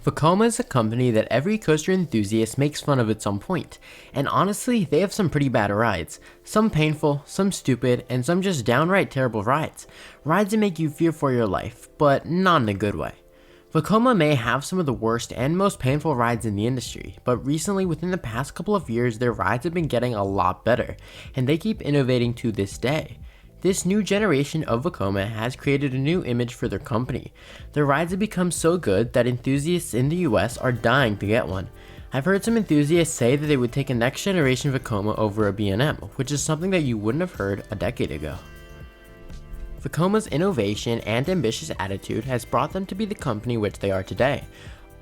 Vekoma is a company that every coaster enthusiast makes fun of at some point, and honestly, they have some pretty bad rides. Some painful, some stupid, and some just downright terrible rides. Rides that make you fear for your life, but not in a good way. Vekoma may have some of the worst and most painful rides in the industry, but recently within the past couple of years their rides have been getting a lot better, and they keep innovating to this day. This new generation of Vekoma has created a new image for their company. Their rides have become so good that enthusiasts in the US are dying to get one. I've heard some enthusiasts say that they would take a next generation Vekoma over a B&M, which is something that you wouldn't have heard a decade ago. Vekoma's innovation and ambitious attitude has brought them to be the company which they are today.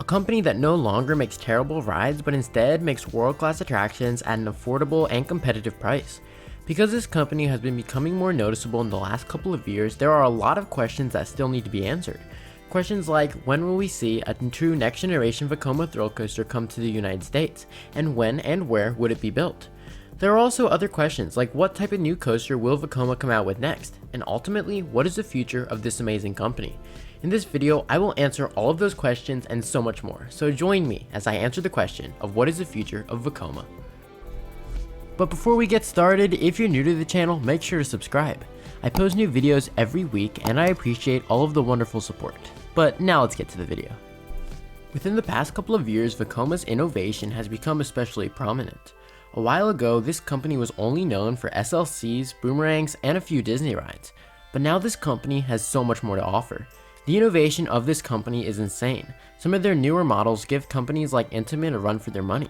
A company that no longer makes terrible rides but instead makes world-class attractions at an affordable and competitive price. Because this company has been becoming more noticeable in the last couple of years, there are a lot of questions that still need to be answered. Questions like, when will we see a true next generation Vekoma thrill coaster come to the United States, and when and where would it be built? There are also other questions like, what type of new coaster will Vekoma come out with next, and ultimately, what is the future of this amazing company? In this video, I will answer all of those questions and so much more, so join me as I answer the question of what is the future of Vekoma. But before we get started, if you're new to the channel, make sure to subscribe. I post new videos every week and I appreciate all of the wonderful support. But now let's get to the video. Within the past couple of years, Vekoma's innovation has become especially prominent. A while ago, this company was only known for SLCs, boomerangs, and a few Disney rides. But now this company has so much more to offer. The innovation of this company is insane. Some of their newer models give companies like Intamin a run for their money.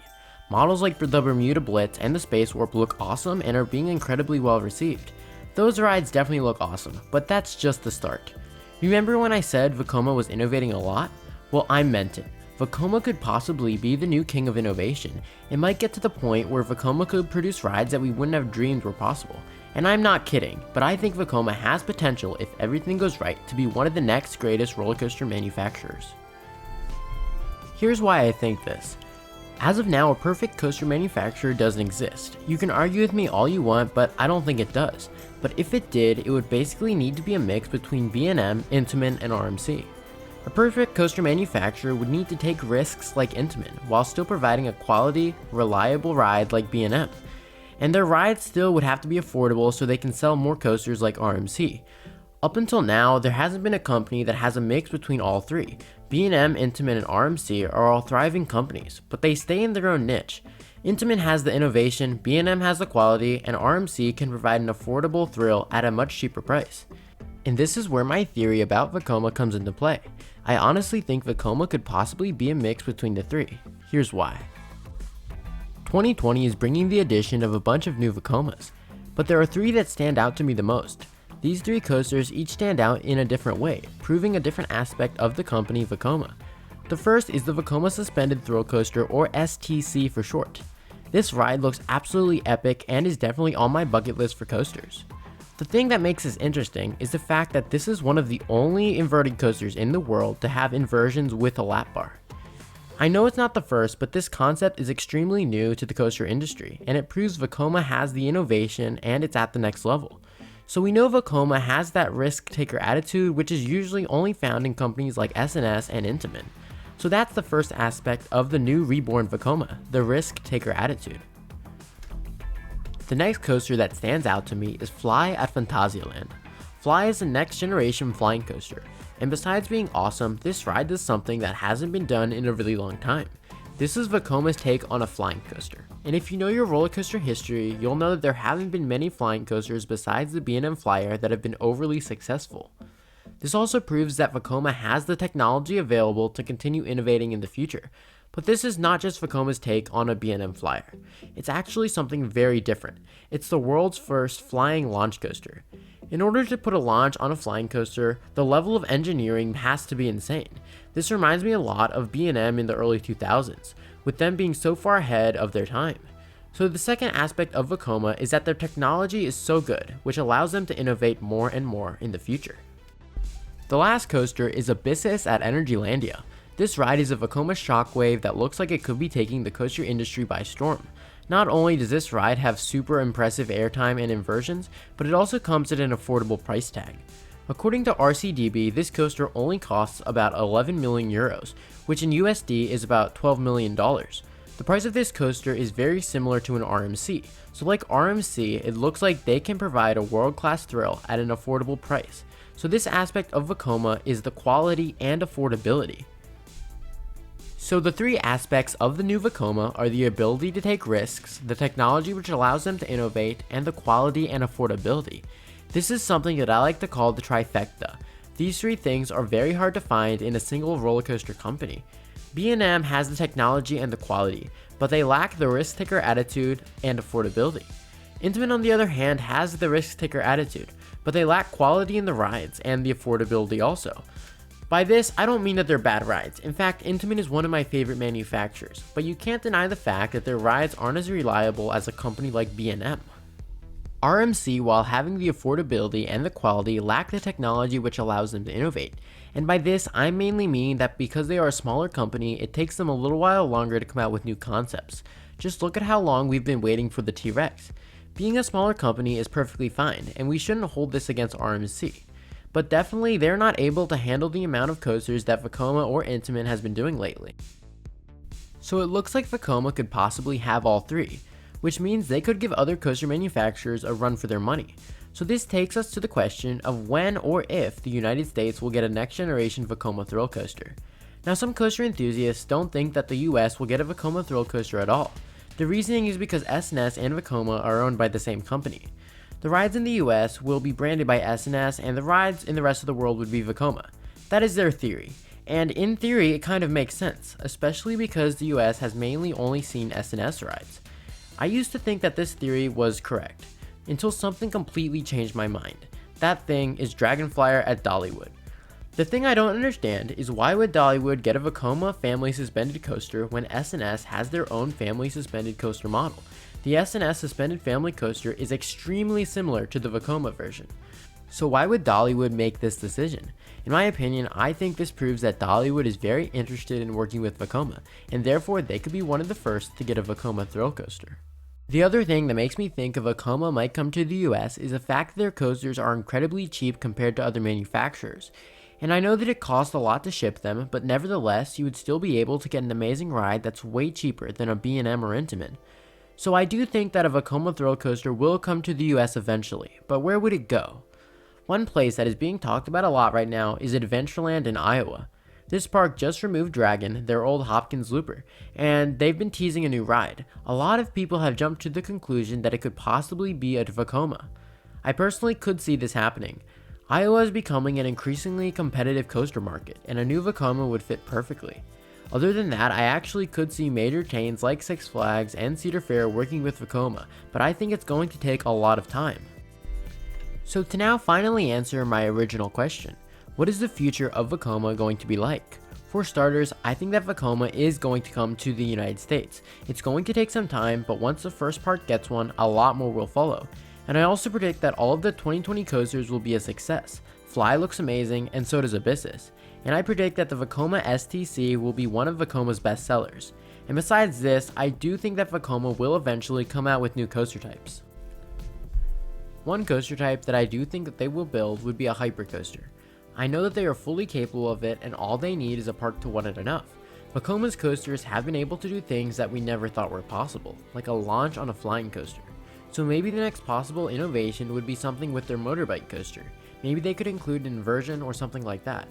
Models like the Bermuda Blitz and the Space Warp look awesome and are being incredibly well received. Those rides definitely look awesome, but that's just the start. Remember when I said Vekoma was innovating a lot? Well, I meant it. Vekoma could possibly be the new king of innovation. It might get to the point where Vekoma could produce rides that we wouldn't have dreamed were possible. And I'm not kidding, but I think Vekoma has potential if everything goes right to be one of the next greatest roller coaster manufacturers. Here's why I think this. As of now, a perfect coaster manufacturer doesn't exist. You can argue with me all you want, but I don't think it does. But if it did, it would basically need to be a mix between B&M, Intamin, and RMC. A perfect coaster manufacturer would need to take risks like Intamin, while still providing a quality, reliable ride like B&M. And their rides still would have to be affordable so they can sell more coasters like RMC. Up until now, there hasn't been a company that has a mix between all three. B&M, Intamin, and RMC are all thriving companies, but they stay in their own niche. Intamin has the innovation, B&M has the quality, and RMC can provide an affordable thrill at a much cheaper price. And this is where my theory about Vekoma comes into play. I honestly think Vekoma could possibly be a mix between the three. Here's why. 2020 is bringing the addition of a bunch of new Vekomas, but there are three that stand out to me the most. These three coasters each stand out in a different way, proving a different aspect of the company Vekoma. The first is the Vekoma Suspended Thrill Coaster, or STC for short. This ride looks absolutely epic and is definitely on my bucket list for coasters. The thing that makes this interesting is the fact that this is one of the only inverted coasters in the world to have inversions with a lap bar. I know it's not the first, but this concept is extremely new to the coaster industry, and it proves Vekoma has the innovation and it's at the next level. So we know Vekoma has that risk-taker attitude, which is usually only found in companies like S&S and Intamin. So that's the first aspect of the new reborn Vekoma, the risk-taker attitude. The next coaster that stands out to me is Fly at Phantasialand. Fly is the next generation flying coaster, and besides being awesome, this ride does something that hasn't been done in a really long time. This is Vekoma's take on a flying coaster. And if you know your roller coaster history, you'll know that there haven't been many flying coasters besides the B&M Flyer that have been overly successful. This also proves that Vekoma has the technology available to continue innovating in the future. But this is not just Vekoma's take on a B&M Flyer. It's actually something very different. It's the world's first flying launch coaster. In order to put a launch on a flying coaster, the level of engineering has to be insane. This reminds me a lot of B&M in the early 2000s, with them being so far ahead of their time. So the second aspect of Vekoma is that their technology is so good, which allows them to innovate more and more in the future. The last coaster is Busch at Energylandia. This ride is a Vekoma Shockwave that looks like it could be taking the coaster industry by storm. Not only does this ride have super impressive airtime and inversions, but it also comes at an affordable price tag. According to RCDB, this coaster only costs about 11 million euros, which in USD is about $12 million. The price of this coaster is very similar to an RMC, so like RMC, it looks like they can provide a world-class thrill at an affordable price. So this aspect of Vekoma is the quality and affordability. So the three aspects of the new Vekoma are the ability to take risks, the technology which allows them to innovate, and the quality and affordability. This is something that I like to call the Trifecta. These three things are very hard to find in a single roller coaster company. B&M has the technology and the quality, but they lack the risk-taker attitude and affordability. Intamin, on the other hand, has the risk-taker attitude, but they lack quality in the rides and the affordability also. By this, I don't mean that they're bad rides. In fact, Intamin is one of my favorite manufacturers, but you can't deny the fact that their rides aren't as reliable as a company like B&M. RMC, while having the affordability and the quality, lack the technology which allows them to innovate. And by this, I mainly mean that because they are a smaller company, it takes them a little while longer to come out with new concepts. Just look at how long we've been waiting for the T-Rex. Being a smaller company is perfectly fine, and we shouldn't hold this against RMC. But definitely, they're not able to handle the amount of coasters that Vekoma or Intamin has been doing lately. So it looks like Vekoma could possibly have all three, which means they could give other coaster manufacturers a run for their money. So this takes us to the question of when or if the United States will get a next generation Vekoma thrill coaster. Now, some coaster enthusiasts don't think that the US will get a Vekoma thrill coaster at all. The reasoning is because S&S and Vekoma are owned by the same company. The rides in the US will be branded by S&S and the rides in the rest of the world would be Vekoma. That is their theory. And in theory, it kind of makes sense, especially because the US has mainly only seen S&S rides. I used to think that this theory was correct, until something completely changed my mind. That thing is Dragonflyer at Dollywood. The thing I don't understand is why would Dollywood get a Vekoma family suspended coaster when S&S has their own family suspended coaster model? The S&S suspended family coaster is extremely similar to the Vekoma version. So why would Dollywood make this decision? In my opinion, I think this proves that Dollywood is very interested in working with Vekoma, and therefore they could be one of the first to get a Vekoma thrill coaster. The other thing that makes me think a Vekoma might come to the US is the fact that their coasters are incredibly cheap compared to other manufacturers. And I know that it costs a lot to ship them, but nevertheless, you would still be able to get an amazing ride that's way cheaper than a B&M or Intamin. So I do think that a Vekoma thrill coaster will come to the US eventually, but where would it go? One place that is being talked about a lot right now is Adventureland in Iowa. This park just removed Dragon, their old Hopkins looper, and they've been teasing a new ride. A lot of people have jumped to the conclusion that it could possibly be a Vekoma. I personally could see this happening. Iowa is becoming an increasingly competitive coaster market, and a new Vekoma would fit perfectly. Other than that, I actually could see major chains like Six Flags and Cedar Fair working with Vekoma, but I think it's going to take a lot of time. So to now finally answer my original question, what is the future of Vekoma going to be like? For starters, I think that Vekoma is going to come to the United States. It's going to take some time, but once the first park gets one, a lot more will follow. And I also predict that all of the 2020 coasters will be a success. Fly looks amazing, and so does Abyssus. And I predict that the Vekoma STC will be one of Vekoma's best sellers. And besides this, I do think that Vekoma will eventually come out with new coaster types. One coaster type that I do think that they will build would be a hypercoaster. I know that they are fully capable of it and all they need is a park to want it enough. Vekoma's coasters have been able to do things that we never thought were possible, like a launch on a flying coaster. So maybe the next possible innovation would be something with their motorbike coaster. Maybe they could include an inversion or something like that.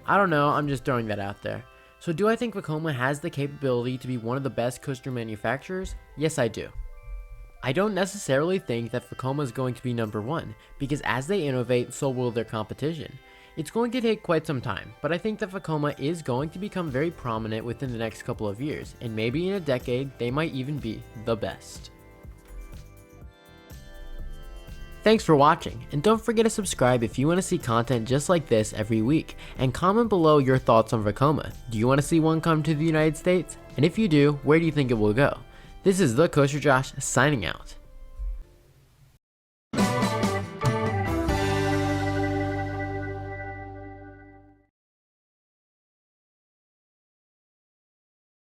I don't know, I'm just throwing that out there. So do I think Vekoma has the capability to be one of the best coaster manufacturers? Yes, I do. I don't necessarily think that Vekoma is going to be number one, because as they innovate, so will their competition. It's going to take quite some time, but I think that Vekoma is going to become very prominent within the next couple of years, and maybe in a decade, they might even be the best. Thanks for watching, and don't forget to subscribe if you want to see content just like this every week, and comment below your thoughts on Vekoma. Do you want to see one come to the United States? And if you do, where do you think it will go? This is the Coaster Josh signing out.